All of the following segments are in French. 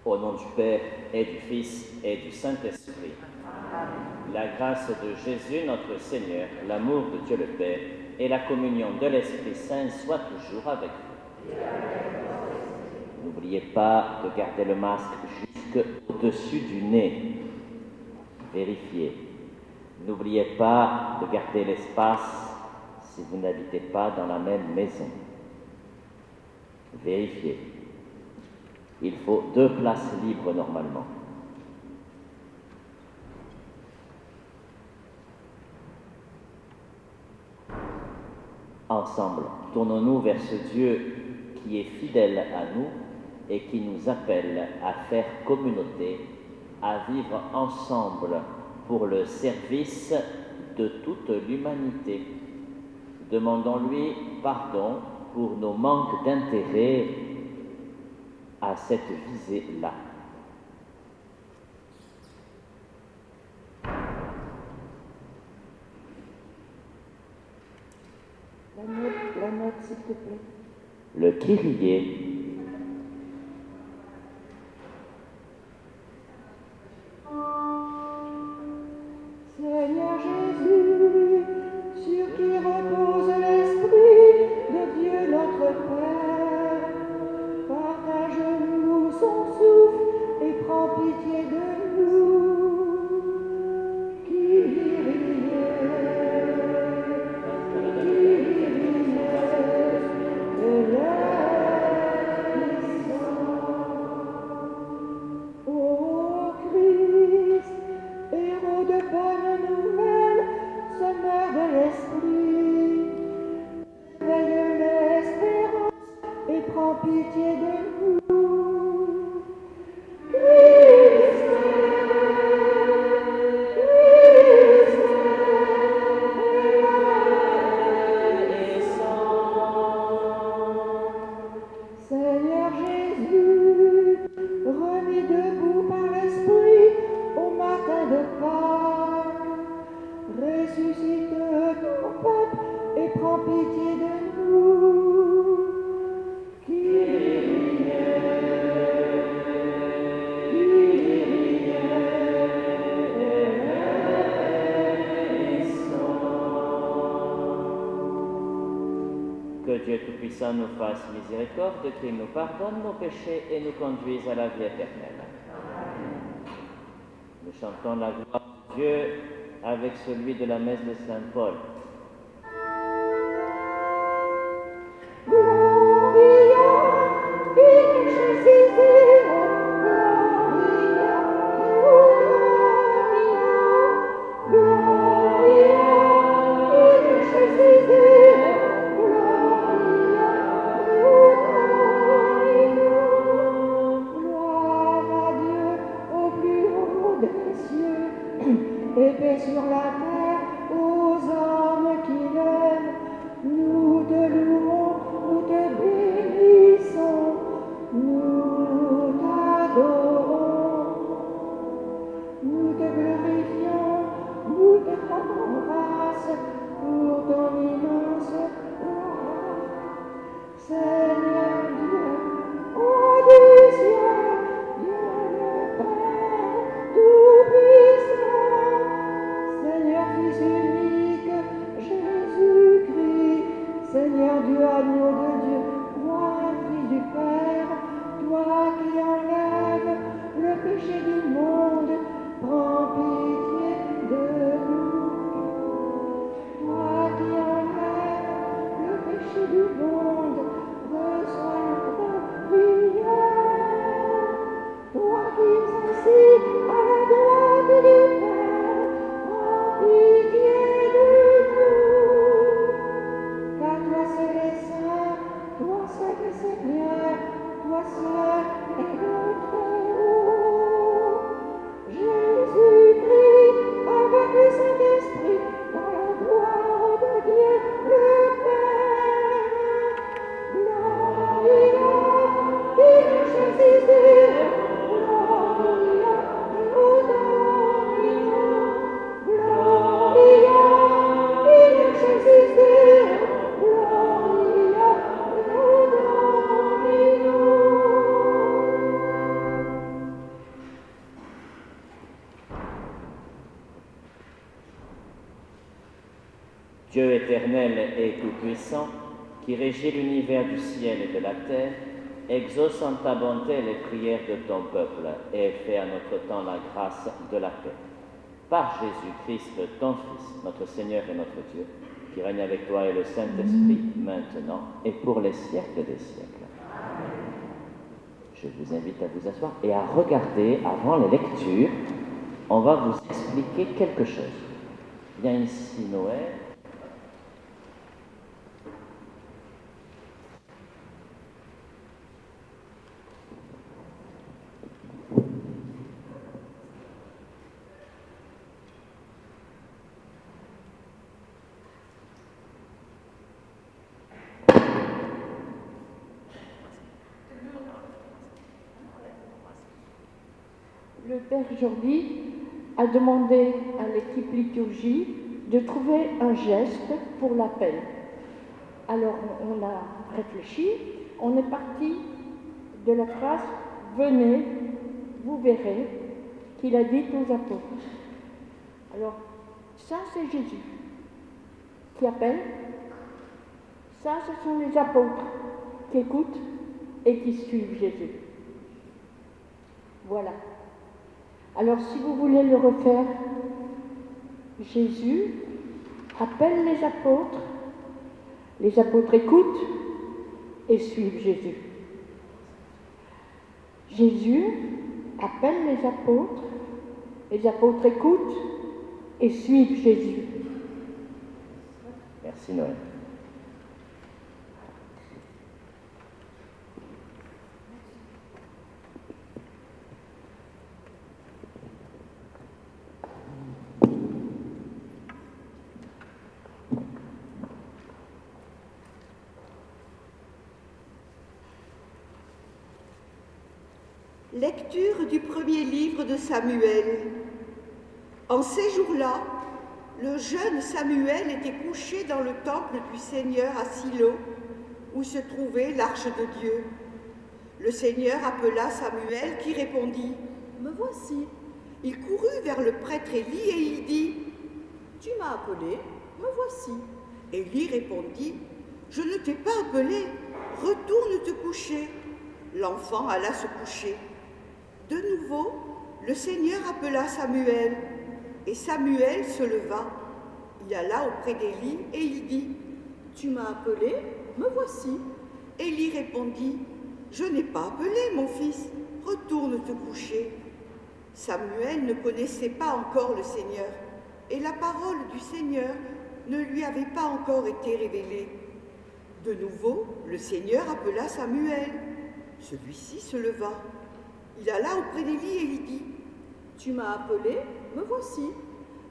Au nom du Père et du Fils et du Saint-Esprit. La grâce de Jésus notre Seigneur, l'amour de Dieu le Père et la communion de l'Esprit Saint soient toujours avec vous. N'oubliez pas de garder le masque jusqu'au-dessus du nez. Vérifiez. N'oubliez pas de garder l'espace si vous n'habitez pas dans la même maison. Vérifiez. Il faut 2 places libres normalement. Ensemble, tournons-nous vers ce Dieu qui est fidèle à nous et qui nous appelle à faire communauté, à vivre ensemble pour le service de toute l'humanité. Demandons-lui pardon pour nos manques d'intérêt à cette visée-là. La note, s'il te plaît. Le Kyrie. Seigneur Jésus, sur qui repose l'Esprit de Dieu notre Père, partage-nous son souffle et prends pitié de nous. Ô Christ, héros de bonne nouvelle, semeur de l'esprit, veille l'espérance et prends pitié de nous. Christ, Seigneur Jésus, remis debout par l'Esprit au matin de Pâques, ressuscite ton peuple et prends pitié de nous. Kyrie, Kyrie eleison. Que Dieu Tout-Puissant nous fasse miséricorde, qu'il nous pardonne nos péchés et nous conduise à la vie éternelle. Nous chantons la gloire de Dieu avec celui de la messe de Saint Paul. Gloria in excelsis Deo sur la terre aux hommes qui l'aiment. Nous te louons, nous te bénissons, nous t'adorons, nous te glorifions, nous te rendons grâce pour ton immense gloire. Seigneur Dieu, ô du ciel, Dieu le Père tout-puissant, Seigneur Fils unique, Jésus-Christ, Seigneur Dieu, agneau de Dieu, roi Fils du Père, toi qui enlèves le péché du monde, prends pitié de nous. Toi qui enlèves le péché du monde, reçois notre prière. Toi qui es assis à la droite du Père, prends pitié de nous. Car toi seul est saint, toi seul est Seigneur, toi seul est notre haut. Jésus-Christ, avec le Saint-Esprit, dans la gloire de Dieu le Père. Gloria, in excelsis Deo, Gloria, Deo Domino. Gloria, in excelsis Deo, Gloria, Deo Domino. Dieu éternel et tout-puissant, qui régit l'univers du ciel et de la terre, exauce en ta bonté les prières de ton peuple et fais à notre temps la grâce de la paix. Par Jésus-Christ, ton Fils, notre Seigneur et notre Dieu, qui règne avec toi et le Saint-Esprit, maintenant et pour les siècles des siècles. Je vous invite à vous asseoir et à regarder avant les lectures. On va vous expliquer quelque chose. Viens ici, Noël. Le Père Jordi a demandé à l'équipe liturgie de trouver un geste pour l'appel. Alors on a réfléchi, on est parti de la phrase « Venez, vous verrez » qu'il a dit aux apôtres. Alors ça c'est Jésus qui appelle, ça ce sont les apôtres qui écoutent et qui suivent Jésus. Voilà. Alors si vous voulez le refaire, Jésus appelle les apôtres écoutent et suivent Jésus. Jésus appelle les apôtres écoutent et suivent Jésus. Merci Noël. Lecture du premier livre de Samuel. En ces jours-là, le jeune Samuel était couché dans le temple du Seigneur à Silo, où se trouvait l'arche de Dieu. Le Seigneur appela Samuel qui répondit « Me voici ». Il courut vers le prêtre Élie et il dit « Tu m'as appelé, me voici ». Élie répondit « Je ne t'ai pas appelé, retourne te coucher ». L'enfant alla se coucher. De nouveau, le Seigneur appela Samuel, et Samuel se leva. Il alla auprès d'Élie et il dit « Tu m'as appelé, me voici ». Élie répondit « Je n'ai pas appelé, mon fils, retourne te coucher ». Samuel ne connaissait pas encore le Seigneur, et la parole du Seigneur ne lui avait pas encore été révélée. De nouveau, le Seigneur appela Samuel. Celui-ci se leva. Il alla auprès d'Élie et lui dit « Tu m'as appelé, me voici ».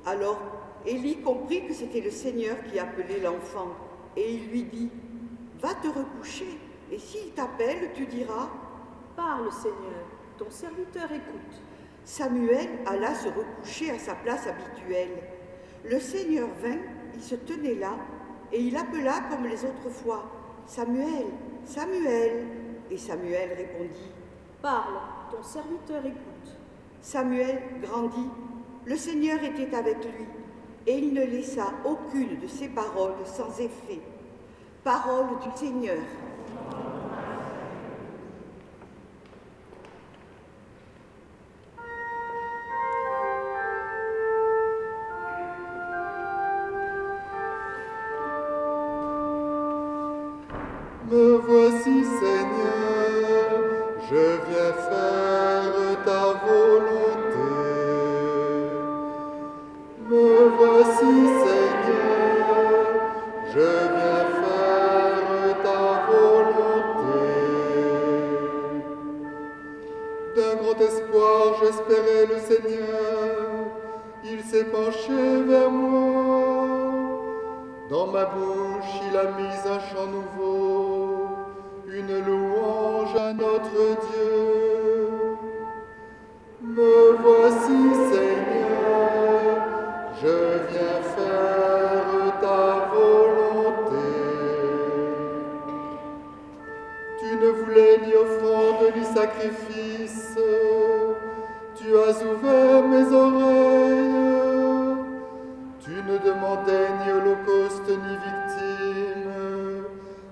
Alors Élie comprit que c'était le Seigneur qui appelait l'enfant, et il lui dit, « Va te recoucher, et s'il t'appelle, tu diras, « Parle, Seigneur, ton serviteur écoute. » Samuel alla se recoucher à sa place habituelle. Le Seigneur vint, il se tenait là, et il appela comme les autres fois, « Samuel, Samuel !» Et Samuel répondit, « Parle, ton serviteur écoute. » Samuel grandit, le Seigneur était avec lui, et il ne laissa aucune de ses paroles sans effet. Parole du Seigneur. Me voici, Seigneur, je viens faire ta volonté. Me voici, Seigneur, je viens faire ta volonté. D'un grand espoir, j'espérais le Seigneur, il s'est penché vers moi. Dans ma bouche, il a mis un chant nouveau, une louange à notre Dieu. Me voici, Seigneur, je viens faire ta volonté. Tu ne voulais ni offrande ni sacrifice, tu as ouvert mes oreilles. Tu ne demandais ni holocauste ni victime.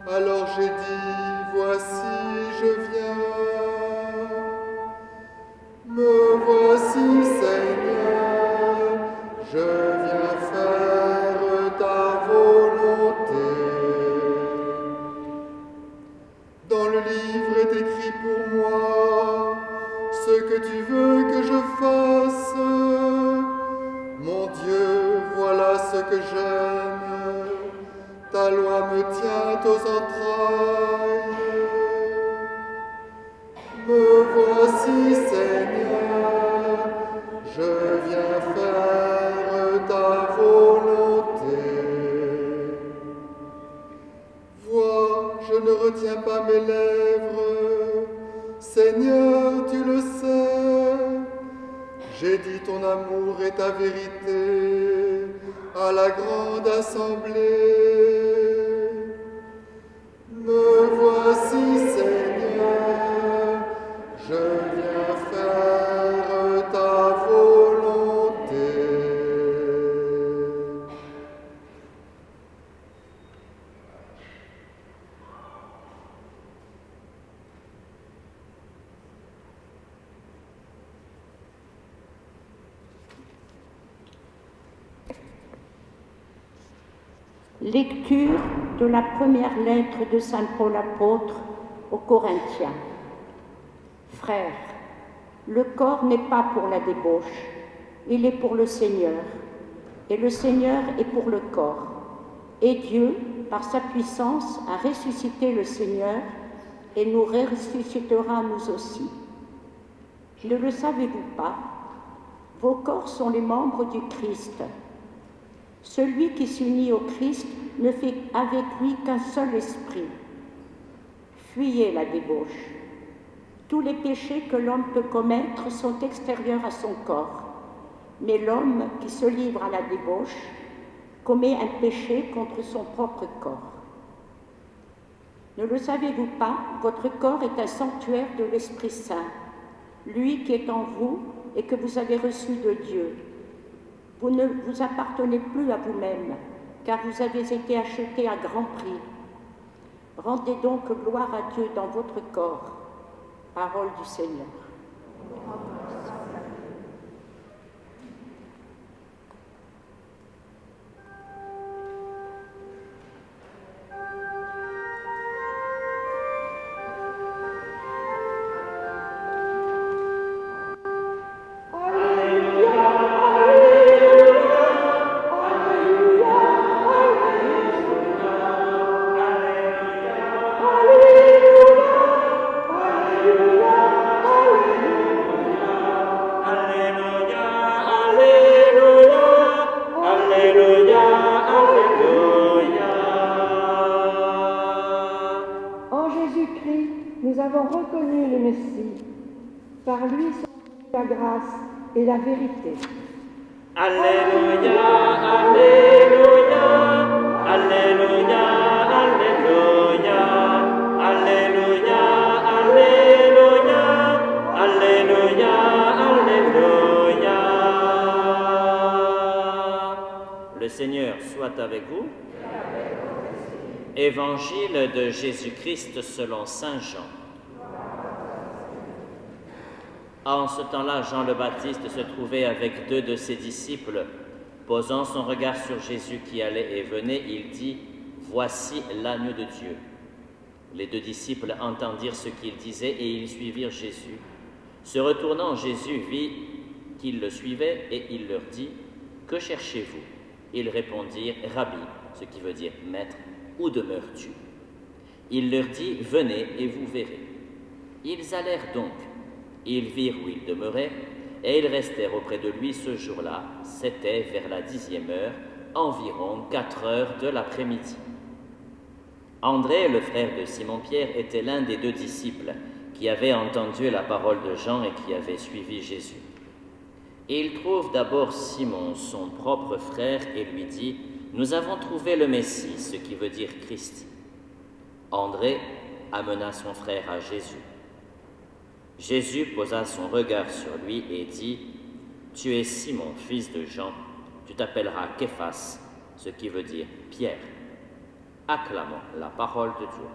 Alors j'ai dit, voici, je viens. Me voici, Seigneur, je viens faire ta volonté. Dans le livre est écrit pour moi ce que tu veux que je fasse. Mon Dieu, voilà ce que j'aime, ta loi me tient aux entrailles. Me voici, Seigneur, je viens faire ta volonté. Vois, je ne retiens pas mes lèvres, Seigneur, tu le sais. J'ai dit ton amour et ta vérité à la grande assemblée. Me voici, Seigneur, je viens faire ta volonté. Lecture de la première lettre de saint Paul apôtre aux Corinthiens. Frères, le corps n'est pas pour la débauche, il est pour le Seigneur, et le Seigneur est pour le corps. Et Dieu, par sa puissance, a ressuscité le Seigneur et nous ressuscitera nous aussi. Ne le savez-vous pas? Vos corps sont les membres du Christ. Celui qui s'unit au Christ ne fait avec lui qu'un seul esprit. Fuyez la débauche. Tous les péchés que l'homme peut commettre sont extérieurs à son corps, mais l'homme qui se livre à la débauche commet un péché contre son propre corps. Ne le savez-vous pas? Votre corps est un sanctuaire de l'Esprit Saint, lui qui est en vous et que vous avez reçu de Dieu. Vous ne vous appartenez plus à vous-même, car vous avez été achetés à grand prix. Rendez donc gloire à Dieu dans votre corps. Parole du Seigneur. Alléluia, Alléluia, Alléluia. nous avons reconnu le Messie. Par lui sont venues la grâce et la vérité. Alléluia, Alléluia, Alléluia, Alléluia, Alléluia, Alléluia, Alléluia, Alléluia. Le Seigneur soit avec vous. Évangile de Jésus-Christ selon saint Jean. En ce temps-là, Jean le Baptiste se trouvait avec 2 de ses disciples. Posant son regard sur Jésus qui allait et venait, il dit « Voici l'agneau de Dieu ». Les 2 disciples entendirent ce qu'il disait et ils suivirent Jésus. Se retournant, Jésus vit qu'ils le suivaient et il leur dit « Que cherchez-vous » Ils répondirent « Rabbi », ce qui veut dire « Maître ». « Où demeures-tu » Il leur dit « Venez et vous verrez ». Ils allèrent donc. Ils virent où il demeurait, et ils restèrent auprès de lui ce jour-là. C'était vers la 10e heure, environ 4 heures de l'après-midi. André, le frère de Simon-Pierre, était l'un des 2 disciples qui avaient entendu la parole de Jean et qui avaient suivi Jésus. Et il trouve d'abord Simon, son propre frère, et lui dit « Nous avons trouvé le Messie, ce qui veut dire Christ. » André amena son frère à Jésus. Jésus posa son regard sur lui et dit « Tu es Simon, fils de Jean, tu t'appelleras Képhas, ce qui veut dire Pierre. » Acclamons la parole de Dieu.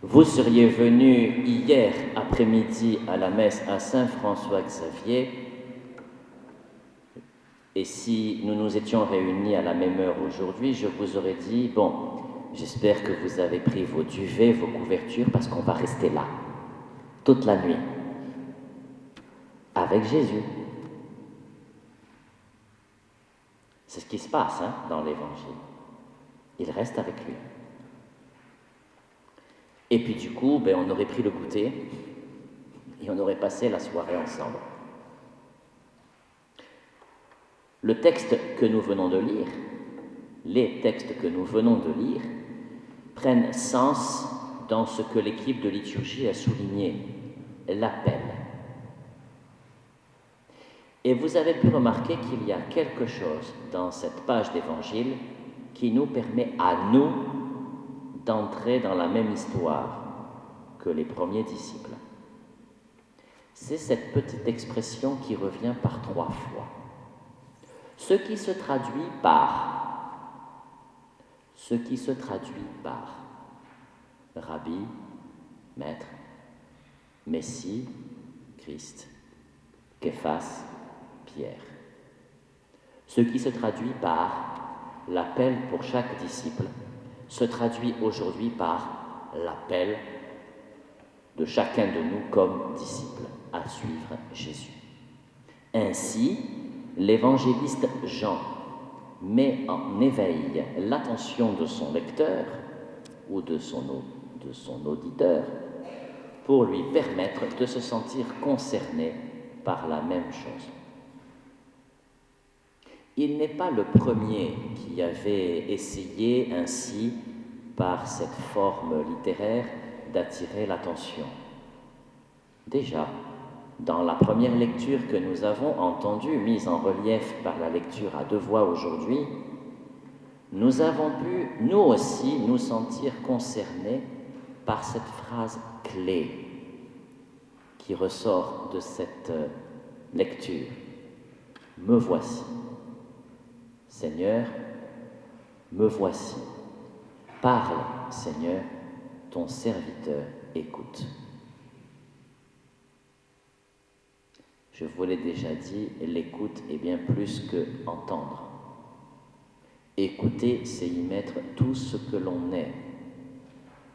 Vous seriez venu hier après-midi à la messe à Saint-François-Xavier, et si nous nous étions réunis à la même heure aujourd'hui, je vous aurais dit, bon, j'espère que vous avez pris vos duvets, vos couvertures, parce qu'on va rester là, toute la nuit, avec Jésus. C'est ce qui se passe dans l'Évangile. Il reste avec lui. Et puis du coup, on aurait pris le goûter et on aurait passé la soirée ensemble. Le texte que nous venons de lire, les textes que nous venons de lire, prennent sens dans ce que l'équipe de liturgie a souligné, l'appel. Et vous avez pu remarquer qu'il y a quelque chose dans cette page d'évangile qui nous permet à nous d'entrer dans la même histoire que les premiers disciples. C'est cette petite expression qui revient par 3 fois. Ce qui se traduit par Rabbi, Maître, Messie, Christ, Képhas, Pierre. Ce qui se traduit par l'appel pour chaque disciple se traduit aujourd'hui par l'appel de chacun de nous comme disciples à suivre Jésus. Ainsi, l'évangéliste Jean met en éveil l'attention de son lecteur ou de son auditeur pour lui permettre de se sentir concerné par la même chose. Il n'est pas le premier qui avait essayé ainsi, par cette forme littéraire, d'attirer l'attention. Déjà, dans la première lecture que nous avons entendue, mise en relief par la lecture à 2 voix aujourd'hui, nous avons pu, nous aussi, nous sentir concernés par cette phrase clé qui ressort de cette lecture. « Me voici. Seigneur, me voici. Parle, Seigneur, ton serviteur écoute. » Je vous l'ai déjà dit, l'écoute est bien plus que entendre. Écouter, c'est y mettre tout ce que l'on est,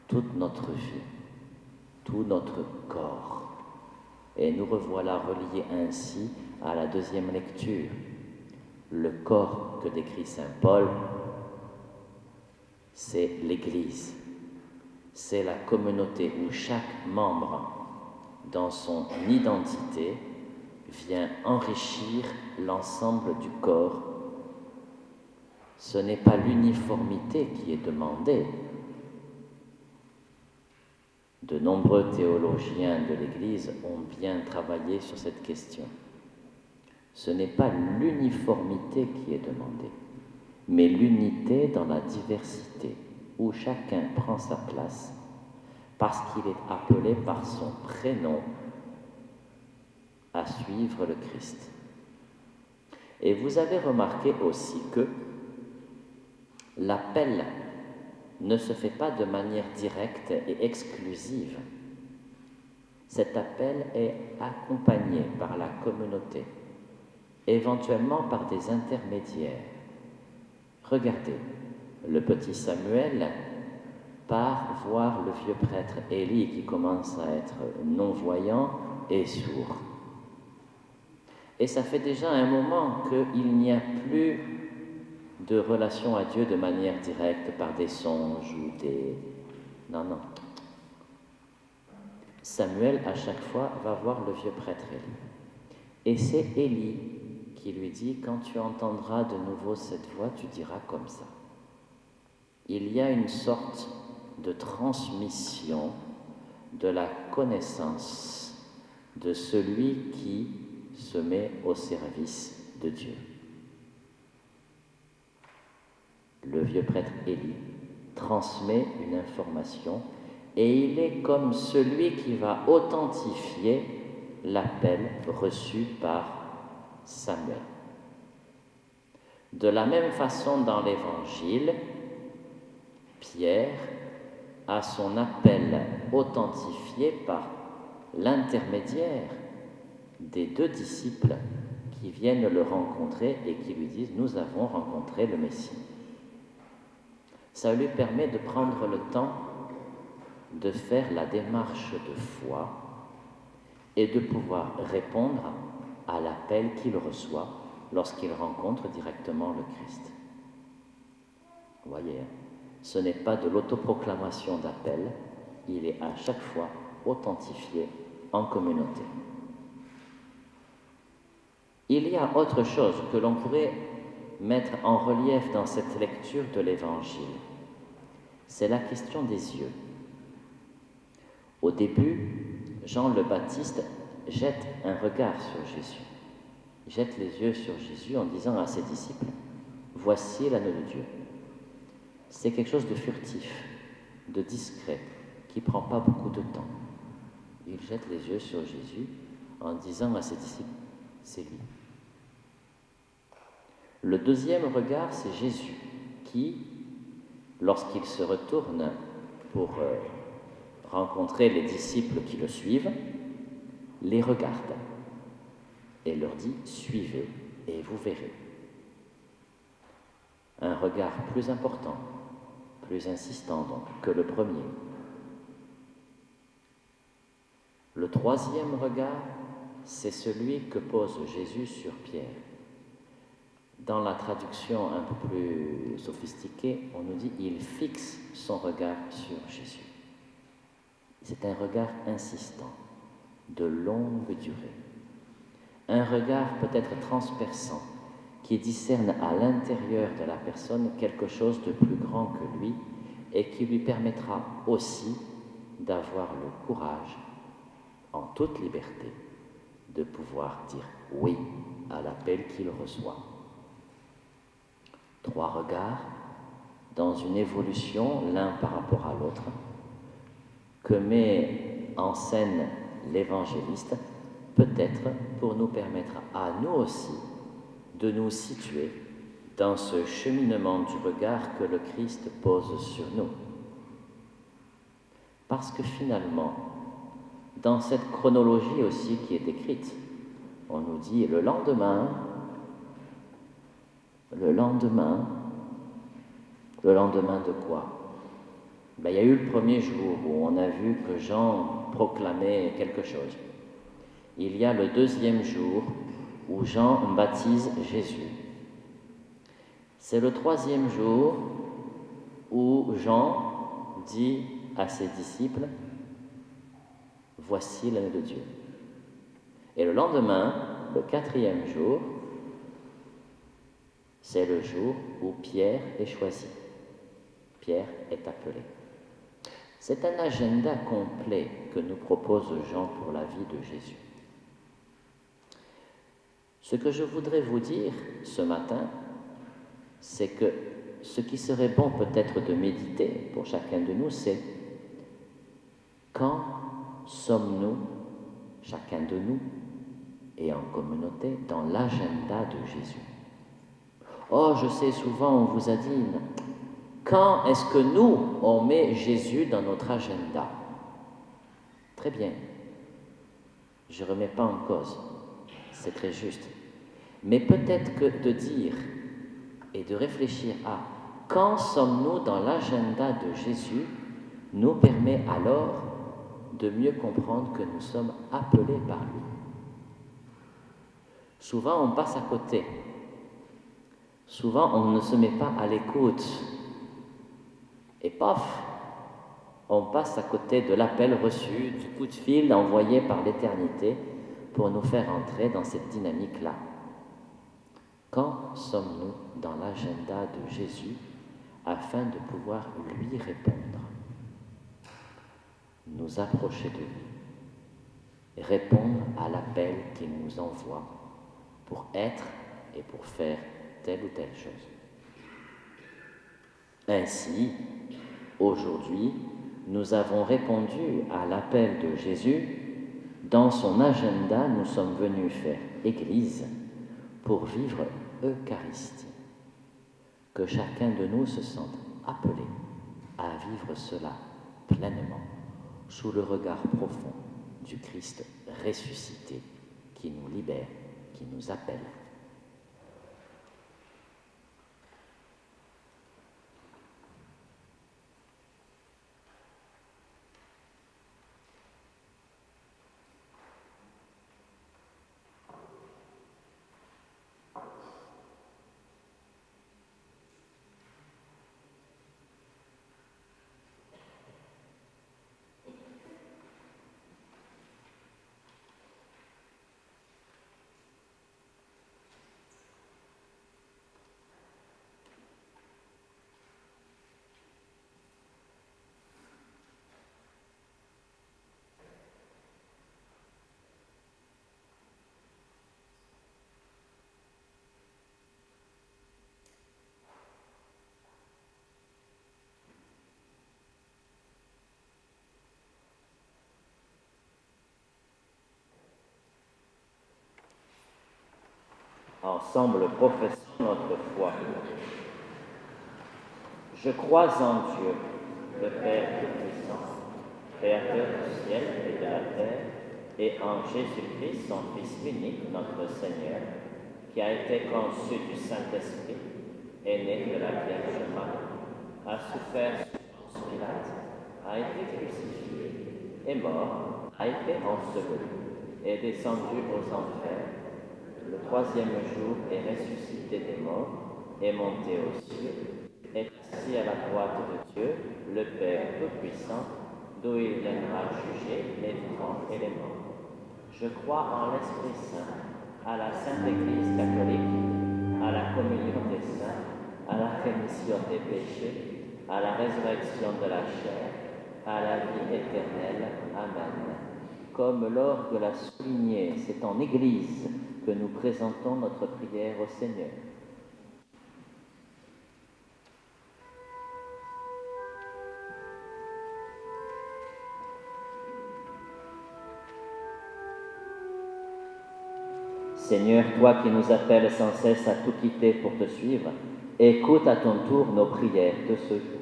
toute notre vie, tout notre corps. Et nous revoilà reliés ainsi à la deuxième lecture. Le corps que décrit saint Paul, c'est l'Église. C'est la communauté où chaque membre, dans son identité, vient enrichir l'ensemble du corps. Ce n'est pas l'uniformité qui est demandée. De nombreux théologiens de l'Église ont bien travaillé sur cette question. Ce n'est pas l'uniformité qui est demandée, mais l'unité dans la diversité, où chacun prend sa place, parce qu'il est appelé par son prénom à suivre le Christ. Et vous avez remarqué aussi que l'appel ne se fait pas de manière directe et exclusive. Cet appel est accompagné par la communauté, éventuellement par des intermédiaires. Regardez, le petit Samuel part voir le vieux prêtre Élie qui commence à être non-voyant et sourd. Et ça fait déjà un moment qu'il n'y a plus de relation à Dieu de manière directe par des songes ou des... Non. Samuel, à chaque fois, va voir le vieux prêtre Élie. Et c'est Élie qui lui dit, quand tu entendras de nouveau cette voix, tu diras comme ça. Il y a une sorte de transmission de la connaissance de celui qui se met au service de Dieu. Le vieux prêtre Élie transmet une information et il est comme celui qui va authentifier l'appel reçu par Samuel. De la même façon, dans l'Évangile, Pierre a son appel authentifié par l'intermédiaire des deux disciples qui viennent le rencontrer et qui lui disent « Nous avons rencontré le Messie ». Ça lui permet de prendre le temps de faire la démarche de foi et de pouvoir répondre à l'appel qu'il reçoit lorsqu'il rencontre directement le Christ. Vous voyez, ce n'est pas de l'autoproclamation d'appel, il est à chaque fois authentifié en communauté. Il y a autre chose que l'on pourrait mettre en relief dans cette lecture de l'Évangile. C'est la question des yeux. Au début, Jean le Baptiste jette un regard sur Jésus. Il jette les yeux sur Jésus en disant à ses disciples « Voici l'agneau de Dieu ». C'est quelque chose de furtif, de discret, qui ne prend pas beaucoup de temps. Il jette les yeux sur Jésus en disant à ses disciples « C'est lui ». Le deuxième regard, c'est Jésus qui, lorsqu'il se retourne pour rencontrer les disciples qui le suivent, les regarde et leur dit « Suivez et vous verrez ». Un regard plus important, plus insistant donc que le premier. Le troisième regard, c'est celui que pose Jésus sur Pierre. Dans la traduction un peu plus sophistiquée, on nous dit « il fixe son regard sur Jésus ». C'est un regard insistant, de longue durée. Un regard peut-être transperçant, qui discerne à l'intérieur de la personne quelque chose de plus grand que lui et qui lui permettra aussi d'avoir le courage, en toute liberté, de pouvoir dire oui à l'appel qu'il reçoit. 3 regards dans une évolution l'un par rapport à l'autre que met en scène l'évangéliste, peut-être pour nous permettre à nous aussi de nous situer dans ce cheminement du regard que le Christ pose sur nous. Parce que finalement, dans cette chronologie aussi qui est écrite, On nous dit le lendemain, le lendemain de quoi? Il y a eu le premier jour où on a vu que Jean proclamait quelque chose. Il y a le deuxième jour où Jean baptise Jésus. C'est le troisième jour où Jean dit à ses disciples, « Voici l'agneau de Dieu ». Et le lendemain, le quatrième jour, c'est le jour où Pierre est choisi. Pierre est appelé. C'est un agenda complet que nous propose Jean pour la vie de Jésus. Ce que je voudrais vous dire ce matin, c'est que ce qui serait bon peut-être de méditer pour chacun de nous, c'est quand sommes-nous, chacun de nous, et en communauté, dans l'agenda de Jésus. Oh, je sais, souvent on vous a dit, quand est-ce que nous, on met Jésus dans notre agenda? Très bien, je ne remets pas en cause, c'est très juste. Mais peut-être que de dire et de réfléchir à quand sommes-nous dans l'agenda de Jésus nous permet alors de mieux comprendre que nous sommes appelés par lui. Souvent, on passe à côté. Souvent, on ne se met pas à l'écoute. Et paf, on passe à côté de l'appel reçu, du coup de fil envoyé par l'éternité pour nous faire entrer dans cette dynamique-là. Quand sommes-nous dans l'agenda de Jésus afin de pouvoir lui répondre? Nous approcher de lui, répondre à l'appel qu'il nous envoie pour être et pour faire telle ou telle chose. Ainsi, aujourd'hui, nous avons répondu à l'appel de Jésus. Dans son agenda, nous sommes venus faire Église pour vivre Eucharistie. Que chacun de nous se sente appelé à vivre cela pleinement, sous le regard profond du Christ ressuscité qui nous libère, qui nous appelle. Ensemble, professons notre foi. Je crois en Dieu, le Père Tout-Puissant, Créateur du ciel et de la terre, et en Jésus-Christ, son Fils unique, notre Seigneur, qui a été conçu du Saint-Esprit, est né de la Vierge Marie, a souffert sous Ponce Pilate, a été crucifié, est mort, a été enseveli, est descendu aux enfers. Le troisième jour est ressuscité des morts, est monté aux cieux, est assis à la droite de Dieu, le Père Tout-Puissant, d'où il viendra juger les vivants et les morts. Je crois en l'Esprit Saint, à la Sainte Église catholique, à la communion des saints, à la rémission des péchés, à la résurrection de la chair, à la vie éternelle. Amen. Comme l'orgue l'a souligné, c'est en Église que nous présentons notre prière au Seigneur. Seigneur, toi qui nous appelles sans cesse à tout quitter pour te suivre, écoute à ton tour nos prières de ce jour.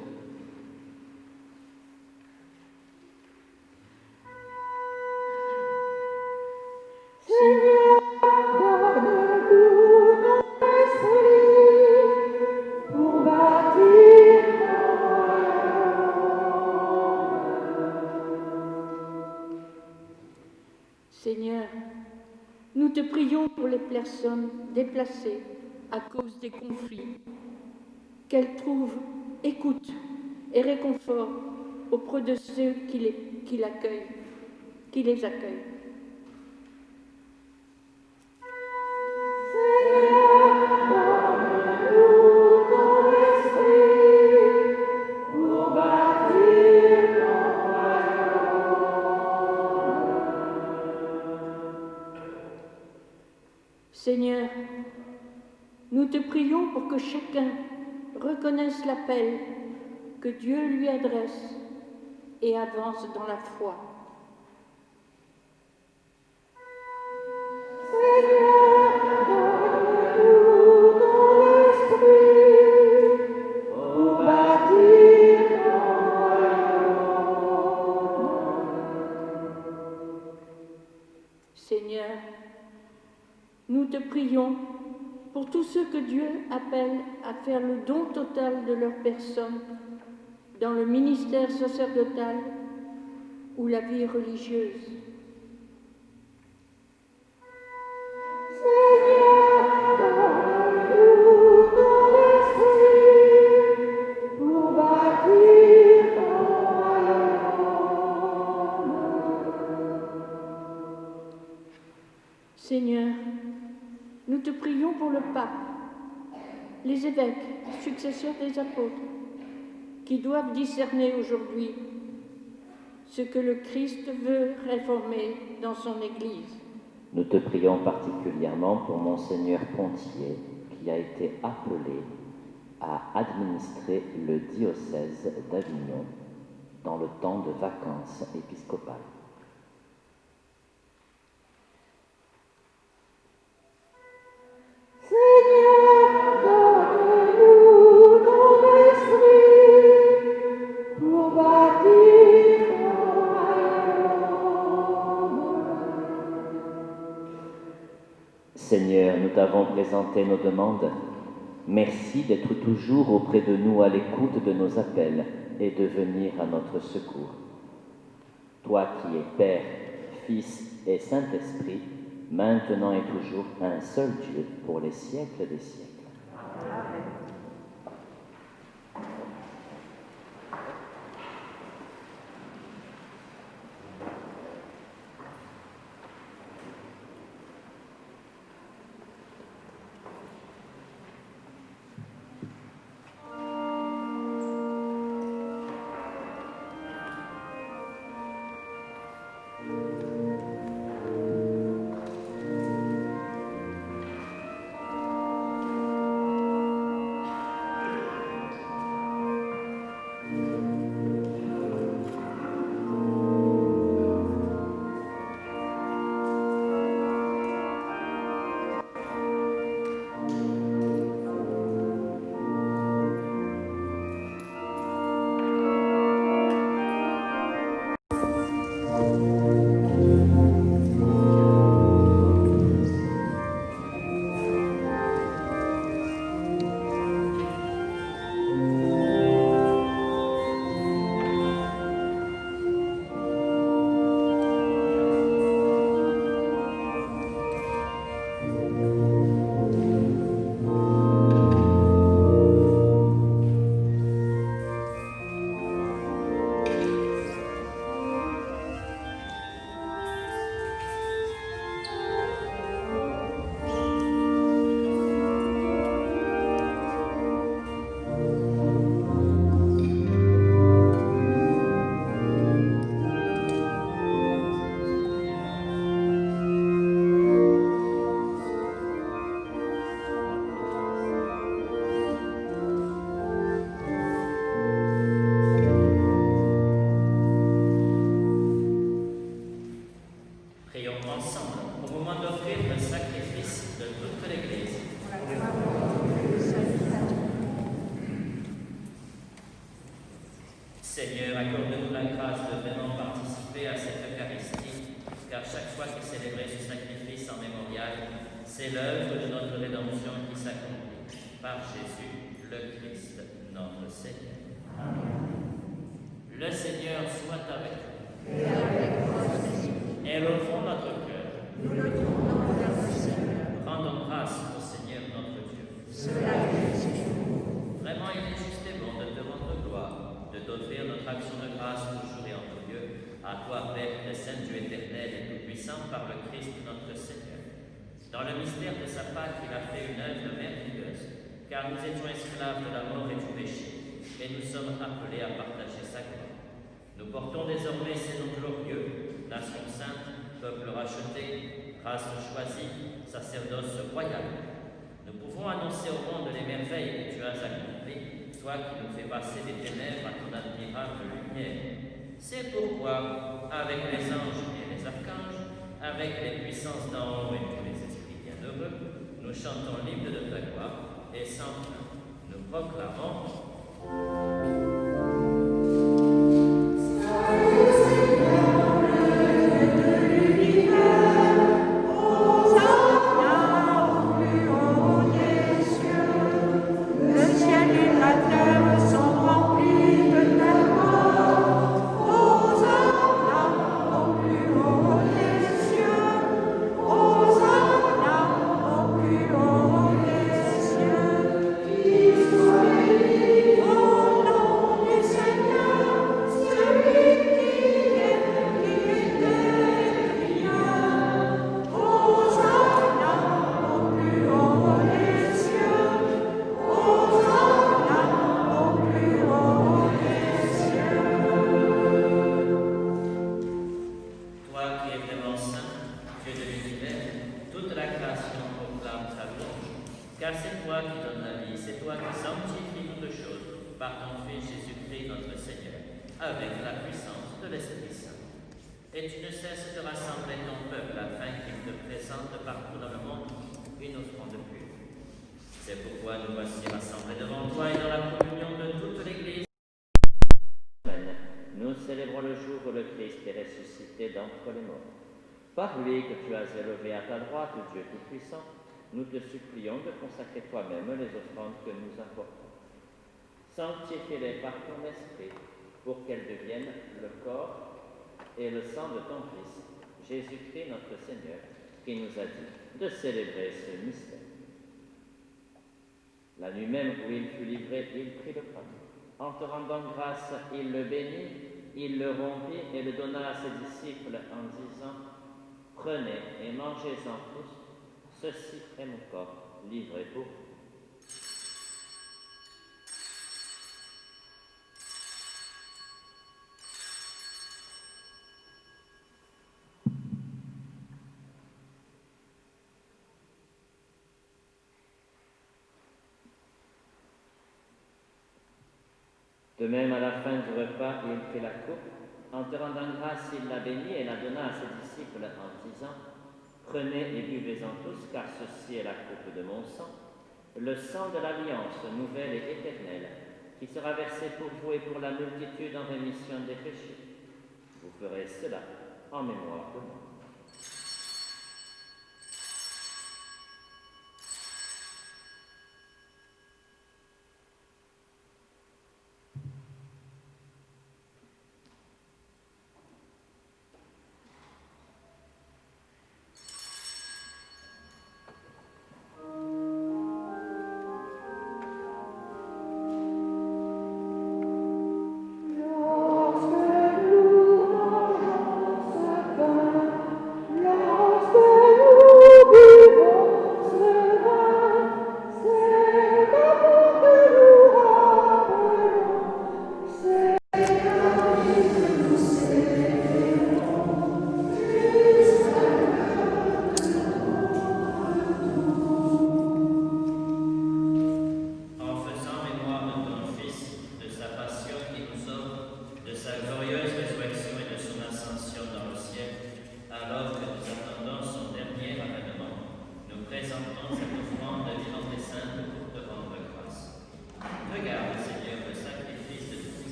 Seigneur, Seigneur, nous te prions pour les personnes déplacées à cause des conflits, qu'elles trouvent écoute et réconfort auprès de ceux qui les accueillent. Seigneur, nous te prions pour que chacun reconnaisse l'appel que Dieu lui adresse et avance dans la foi. Seigneur, nous te prions pour tous ceux que Dieu appelle à faire le don total de leur personne dans le ministère sacerdotal ou la vie religieuse. Seigneur, nous te prions pour le pape, les évêques, successeurs des apôtres, qui doivent discerner aujourd'hui ce que le Christ veut réformer dans son Église. Nous te prions particulièrement pour Monseigneur Pontier, qui a été appelé à administrer le diocèse d'Avignon dans le temps de vacances épiscopales. Seigneur, nous t'avons présenté nos demandes. Merci d'être toujours auprès de nous à l'écoute de nos appels et de venir à notre secours. Toi qui es Père, Fils et Saint-Esprit, maintenant et toujours un seul Dieu pour les siècles des siècles. Amen. Seigneur, accorde-nous la grâce de vraiment participer à cette Eucharistie, car chaque fois que célébrer ce sacrifice en mémorial, c'est l'œuvre de notre rédemption qui s'accomplit par Jésus, le Christ, notre Seigneur. Amen. Le Seigneur soit avec vous. Et élevons notre cœur. nous le tournons vers le Seigneur. Rendons grâce au Seigneur notre Dieu. Cela est juste. Vraiment, il est juste et bon de te rendre gloire, de t'offrir notre action de grâce toujours et en tout lieu, à toi, Père, le Saint Dieu éternel et tout-puissant, par le Christ notre Seigneur. Dans le mystère de sa Pâque, il a fait une œuvre merveilleuse, car nous étions esclaves de la mort et du péché, et nous sommes appelés à partager sa gloire. Nous portons désormais ces noms glorieux, nation sainte, peuple racheté, race choisie, sacerdoce royal. Nous pouvons annoncer au monde les merveilles que tu as accomplies, toi qui nous fais passer des ténèbres à ton admirable lumière. C'est pourquoi, avec les anges et les archanges, avec les puissances d'en haut et tous les esprits bienheureux, nous chantons l'hymne de ta gloire et sans fin, nous proclamons. Et tu ne cesses de rassembler ton peuple afin qu'il te présente partout dans le monde une offrande pure. C'est pourquoi nous voici rassemblés devant toi et dans la communion de toute l'Église. Nous célébrons le jour où le Christ est ressuscité d'entre les morts. Par lui que tu as élevé à ta droite, Dieu Tout-Puissant, nous te supplions de consacrer toi-même les offrandes que nous apportons. Sanctifie-les par ton esprit pour qu'elles deviennent le corps et le sang de ton Fils, Jésus-Christ notre Seigneur, qui nous a dit de célébrer ce mystère. La nuit même où il fut livré, il prit le pain. En te rendant grâce, il le bénit, il le rompit et le donna à ses disciples en disant « Prenez et mangez-en tous, ceci est mon corps livré pour vous. » De même, à la fin du repas, il prit la coupe. En te rendant grâce, il la bénit et la donna à ses disciples en disant « Prenez et buvez-en tous, car ceci est la coupe de mon sang, le sang de l'alliance nouvelle et éternelle, qui sera versé pour vous et pour la multitude en rémission des péchés. Vous ferez cela en mémoire de moi. »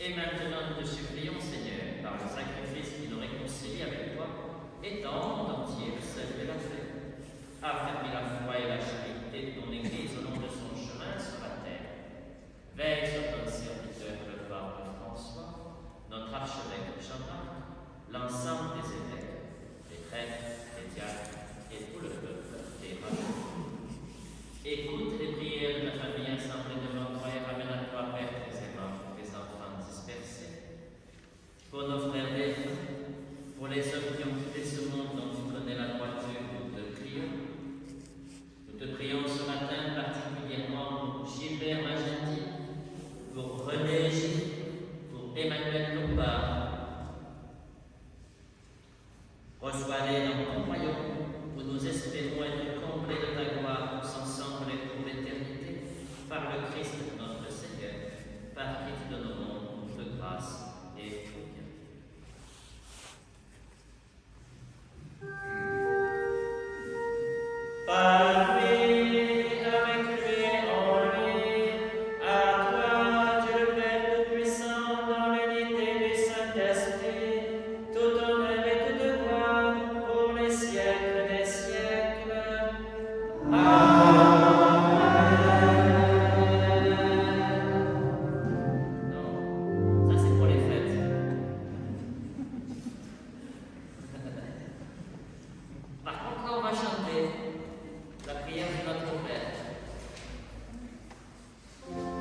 Et maintenant, nous te supplions, Seigneur, par le sacrifice qui nous réconcilie avec toi, étends au monde entier le sel de la paix. Affermis la foi et la charité de ton Église au long de son chemin sur la terre. Veille sur ton serviteur, le pape François, notre archevêque Jean-Marc, l'ensemble des évêques, les prêtres, les diacres et tout le peuple des rabbins. Écoute les prières de la famille assemblée devant toi et ramène à toi, Père, tes aimants, tes enfants dispersés. Pour nos frères et pour les hommes qui ont quitté ce monde dont tu connais la droiture, nous te prions. Nous te prions ce matin particulièrement pour Gilbert Magenti, pour René Gilles, pour Emmanuel Lombard. Reçois-les dans ton royaume, où nous espérons être comblés de ta gloire tous ensemble et pour l'éternité, par le Christ notre Seigneur, par qui tu donnes au monde de grâce et au bien. Par lui, avec lui et en lui, à toi, Dieu le Père Tout-Puissant, dans l'unité du Saint-Esprit, tout honneur et toute gloire pour les siècles des siècles. Amen. Non, ça c'est pour les fêtes. Par contre, là, on va chanter la prière de notre Père. Amen.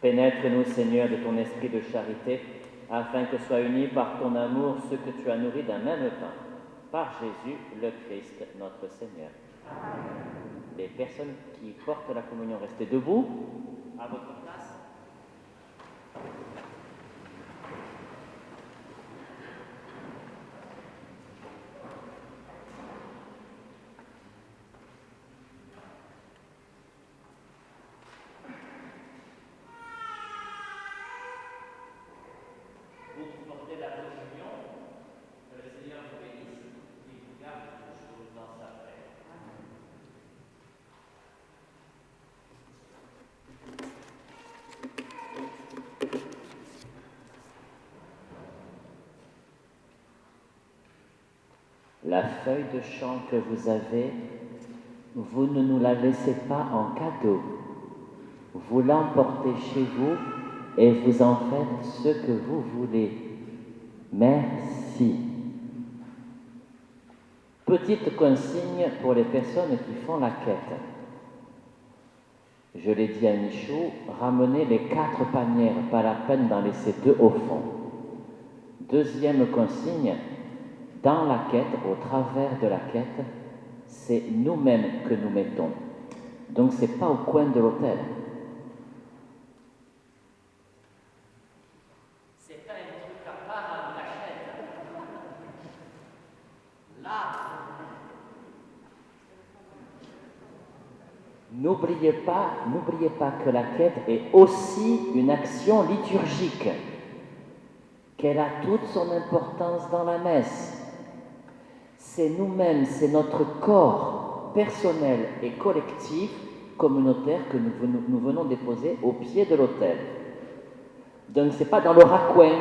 Pénètre-nous, Seigneur, de ton esprit de charité, afin que soient unis par ton amour ceux que tu as nourris d'un même pain. Par Jésus, le Christ, notre Seigneur. Les personnes qui portent la communion, restez debout, à votre place. Vous qui portez la communion, que le Seigneur vous bénisse et vous garde toujours dans sa paix. La feuille de chant que vous avez, vous ne nous la laissez pas en cadeau. Vous l'emportez chez vous et vous en faites ce que vous voulez. Merci. Petite consigne pour les personnes qui font la quête. Je l'ai dit à Michou, ramenez les 4 panières, pas la peine d'en laisser 2 au fond. Deuxième consigne, dans la quête, au travers de la quête, c'est nous-mêmes que nous mettons. Donc c'est pas au coin de l'autel. C'est pas un truc à part en cachette. Là. N'oubliez pas que la quête est aussi une action liturgique, qu'elle a toute son importance dans la messe. C'est nous-mêmes, c'est notre corps personnel et collectif, communautaire, que nous venons déposer au pied de l'autel. Donc ce n'est pas dans le raccoin.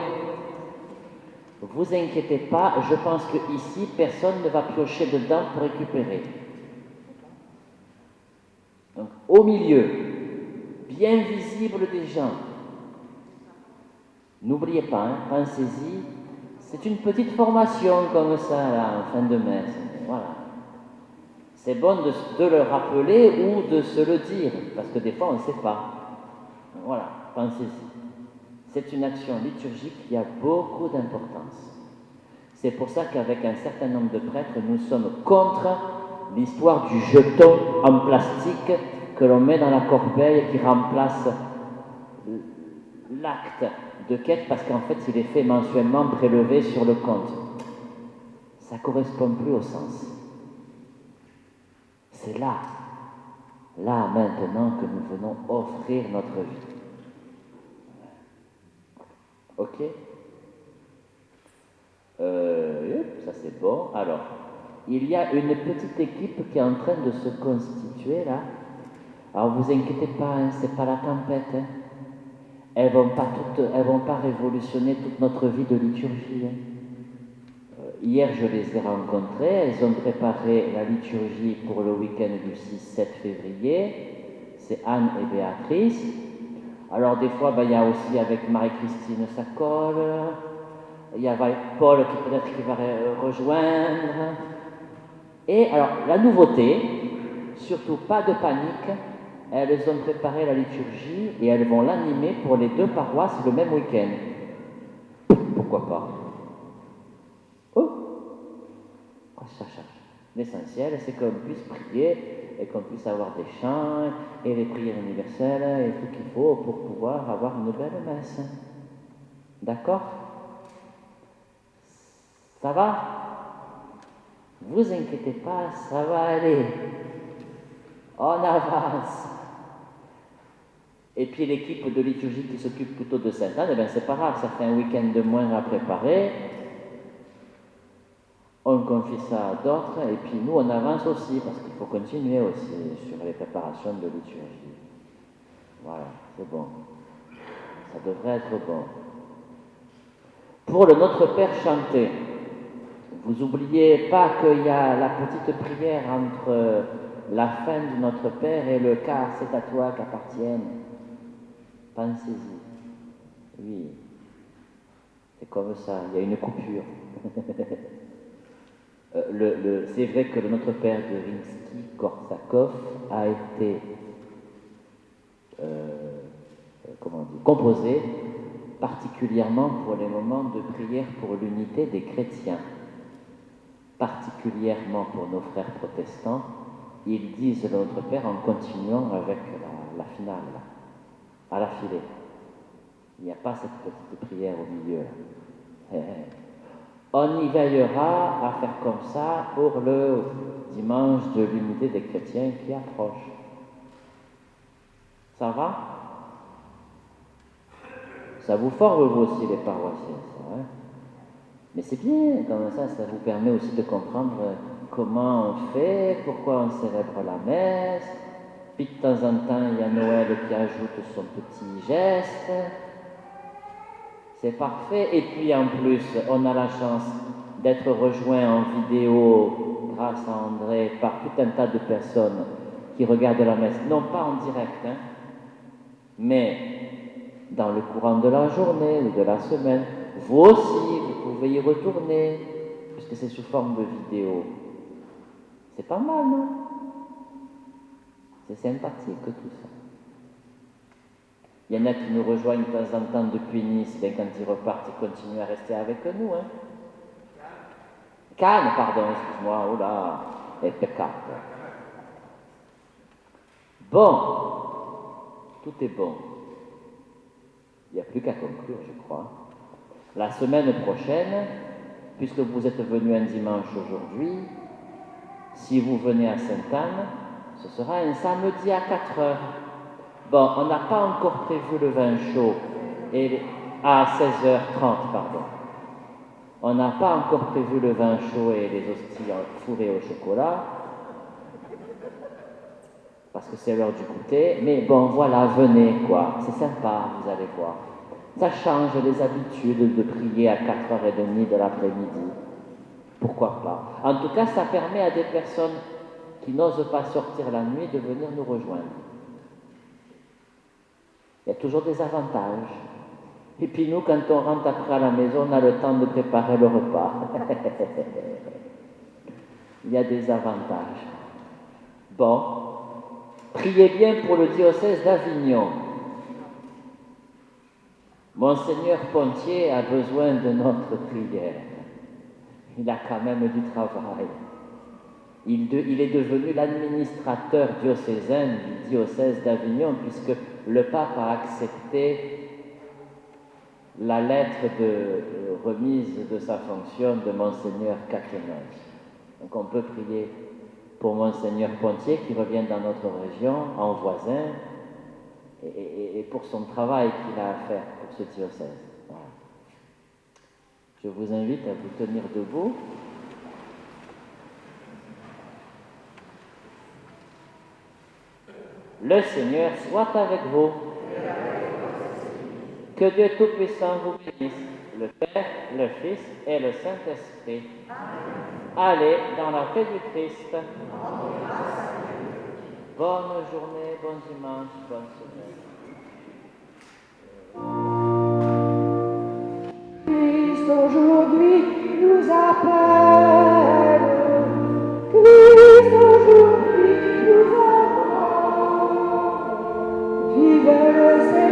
Vous inquiétez pas, je pense qu'ici, personne ne va piocher dedans pour récupérer. Donc au milieu, bien visible des gens. N'oubliez pas, hein, pensez-y. C'est une petite formation comme ça, là, en fin de messe. Voilà. C'est bon de le rappeler ou de se le dire, parce que des fois, on ne sait pas. Voilà, pensez-y. C'est une action liturgique qui a beaucoup d'importance. C'est pour ça qu'avec un certain nombre de prêtres, nous sommes contre l'histoire du jeton en plastique que l'on met dans la corbeille et qui remplace l'acte de quête, parce qu'en fait, il est fait mensuellement prélevé sur le compte. Ça ne correspond plus au sens. C'est là maintenant que nous venons offrir notre vie. Ok? Ça c'est bon. Alors, il y a une petite équipe qui est en train de se constituer là. Alors vous inquiétez pas, hein, c'est pas la tempête. Hein. Elles vont pas révolutionner toute notre vie de liturgie. Hein. Hier, je les ai rencontrées. Elles ont préparé la liturgie pour le week-end du 6-7 février. C'est Anne et Béatrice. Alors des fois, il y a aussi avec Marie-Christine ça colle. Il y a Paul qui peut-être qui va rejoindre. Et alors, la nouveauté, surtout pas de panique, elles ont préparé la liturgie et elles vont l'animer pour les 2 paroisses le même week-end. Pourquoi pas? Oh, ça change. L'essentiel, c'est qu'on puisse prier et qu'on puisse avoir des chants et les prières universelles et tout qu'il faut pour pouvoir avoir une belle messe. D'accord? Ça va? Vous inquiétez pas, ça va aller. On avance. Et puis l'équipe de liturgie qui s'occupe plutôt de Sainte-Anne, eh bien c'est pas grave, ça fait un week-end de moins à préparer. On confie ça à d'autres, et puis nous on avance aussi, parce qu'il faut continuer aussi sur les préparations de liturgie. Voilà, c'est bon. Ça devrait être bon. Pour le Notre Père chanté, vous n'oubliez pas qu'il y a la petite prière entre la fin du Notre Père et le car c'est à toi qu'appartiennent. Pensez-y. Oui. C'est comme ça, il y a une coupure. C'est vrai que le Notre Père de Rimsky-Korsakov a été, comment composé particulièrement pour les moments de prière pour l'unité des chrétiens, particulièrement pour nos frères protestants. Ils disent le Notre Père en continuant avec la finale, à la filée. Il n'y a pas cette petite prière au milieu. On y veillera à faire comme ça pour le dimanche de l'unité des chrétiens qui approche. Ça va? Ça vous forme vous aussi les paroissiens, ça, hein? Mais c'est bien, comme ça vous permet aussi de comprendre comment on fait, pourquoi on célèbre la messe. Puis de temps en temps, il y a Noël qui ajoute son petit geste. C'est parfait. Et puis en plus, on a la chance d'être rejoint en vidéo grâce à André par tout un tas de personnes qui regardent la messe, non pas en direct, hein, mais dans le courant de la journée ou de la semaine. Vous aussi, vous pouvez y retourner, puisque c'est sous forme de vidéo. C'est pas mal, non? C'est sympathique tout ça. Il y en a qui nous rejoignent de temps en temps depuis Nice, bien quand ils repartent, ils continuent à rester avec nous. Hein. Cannes, pardon, excuse-moi, oh là, impeccable. Bon, tout est bon. Il n'y a plus qu'à conclure, je crois. La semaine prochaine, puisque vous êtes venus un dimanche aujourd'hui, si vous venez à Sainte-Anne, ce sera un samedi à 4 heures. Bon, on n'a pas encore prévu le vin chaud à 16h30, pardon. On n'a pas encore prévu le vin chaud et les hosties fourrées au chocolat, parce que c'est l'heure du goûter. Mais bon, voilà, venez, quoi. C'est sympa, vous allez voir. Ça change les habitudes de prier à 4h30 de l'après-midi. Pourquoi pas? En tout cas, ça permet à des personnes qui n'osent pas sortir la nuit de venir nous rejoindre. Il y a toujours des avantages. Et puis nous, quand on rentre après à la maison, on a le temps de préparer le repas. Il y a des avantages. Bon, priez bien pour le diocèse d'Avignon. Monseigneur Pontier a besoin de notre prière. Il a quand même du travail. Il est devenu l'administrateur diocésain du diocèse d'Avignon, puisque le pape a accepté la lettre de remise de sa fonction de Monseigneur Caquenos. Donc on peut prier pour Monseigneur Pontier qui revient dans notre région, en voisin, et pour son travail qu'il a à faire pour ce diocèse. Voilà. Je vous invite à vous tenir debout. Le Seigneur soit avec vous. Que Dieu Tout-Puissant vous bénisse, le Père, le Fils et le Saint-Esprit. Allez dans la paix du Christ. Bonne journée, bon dimanche, bonne semaine. Christ aujourd'hui nous appelle. Christ aujourd'hui nous appelle. Vive le Seigneur.